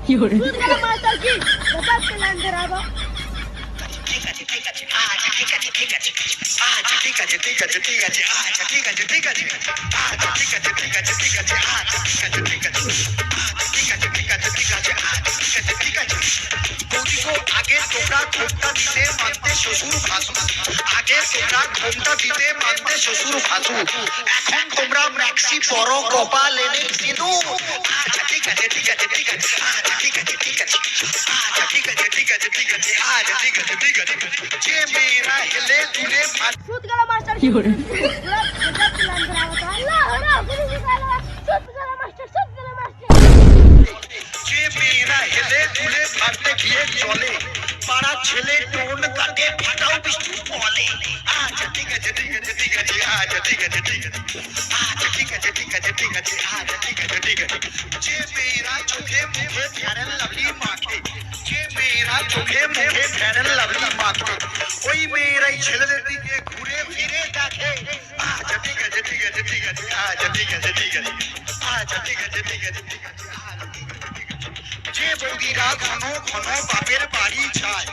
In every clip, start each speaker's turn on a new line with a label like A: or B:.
A: সুদ গেল মাস্টার কি বাজার প্ল্যান ধরাবো
B: ঠিক আছে ঠিক আছে আচ্ছা ঠিক আছে ঠিক আছে আচ্ছা ঠিক আছে ঠিক আছে ঠিক আছে আচ্ছা ঠিক আছে ঠিক আছে আচ্ছা ঠিক আছে ঠিক আছে ঠিক আছে আচ্ছা ঠিক আছে ঠিক আছে ঠিক আছে ঠিক আছে ঠিক আছে আচ্ছা ঠিক আছে ঠিক আছে বৌদি গো আগে তোমরা ঘোমটা দিতে মানতে শ্বশুর ভাসু আগে তোমরা ঘোমটা দিতে মানতে শ্বশুর ভাসু এখন তোমরা ম্যাক্সি পরো কপাল এনে সিঁদু আচ্ছা ঠিক আছে ঠিক আছে ঠিক আছে আচ্ছা ঠিক আছে ঠিক আছে আচ্ছা ঠিক আছে ঠিক আছে ঠিক আছে আচ্ছা ঠিক আছে ঠিক আছে যে মেয়েরা হেলে দুলে
A: সুদ গেল মাস্টার কি বাজার প্ল্যান ধরাবো তো আল্লাহ হরা গুরু গেল সুদ গেল মাস্টার
B: যে মেয়েরা হেলে দুলে ফাটতে গিয়ে চলে পাড়া ছেলে টোন কাটে ফাটাও বৃষ্টি বলে আচ্ছা ঠিক আছে ঠিক আছে ঠিক আছে আচ্ছা ঠিক আছে ঠিক আছে আচ্ছা ঠিক আছে ঠিক আছে ঠিক আছে আচ্ছা ঠিক আছে ঠিক আছে যে মেয়েরা চোখে মুখে ফেরেন লাভলি মাখে যে মেয়েরা চোখে মুখে ফেরেন লাভলি মাখে ওই মেয়েরাই ছেলেদের দিকে ঘুরে ফিরে দেখে আচ্ছা ঠিক আছে ঠিক আছে ঠিক আছে আচ্ছা ঠিক আছে ঠিক আছে আচ্ছা ঠিক আছে ঠিক আছে ঠিক আছে যে বৌদিরা ঘন ঘন বাপের বাড়ি যায়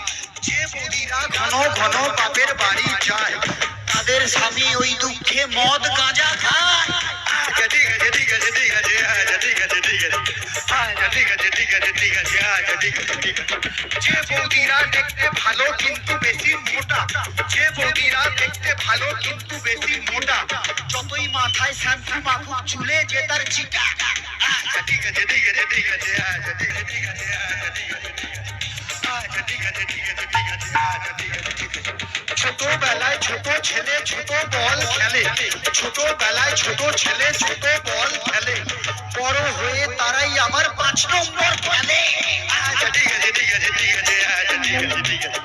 B: যে বৌদিরা ঘন ঘন বাপের বাড়ি যায় তাদের স্বামী ওই দুঃখে মদ গাঁজা খায় আচ্ছা ঠিক আছে ঠিক আছে ঠিক আছে আচ্ছা ঠিক আছে ঠিক আছে আচ্ছা ঠিক আছে ঠিক আছে ঠিক আছে আচ্ছা ঠিক আছে ঠিক আছে যে বৌদিরা দেখতে ভালো কিন্তু বেশি মোটা যে বৌদিরা দেখতে ভালো কিন্তু বেশি মোটা যতই মাথায় শ্যাম্পু মাখুক চুলে যে তার চিকা আচ্ছা ঠিক আছে ঠিক আছে ঠিক আছে আচ্ছা ঠিক আছে ঠিক আছে আচ্ছা ঠিক আছে ঠিক আছে ঠিক আছে আচ্ছা ঠিক আছে ঠিক আছে ছোটবেলায় ছোট ছেলে ছোট বল খেলে ছোটবেলায় ছোট ছেলে ছোট বল খেলে বড় হয়ে তারাই আমার 5 নম্বর খেলে আচ্ছা ঠিক আছে ঠিক আছে ঠিক আছে আচ্ছা ঠিক আছে ঠিক আছে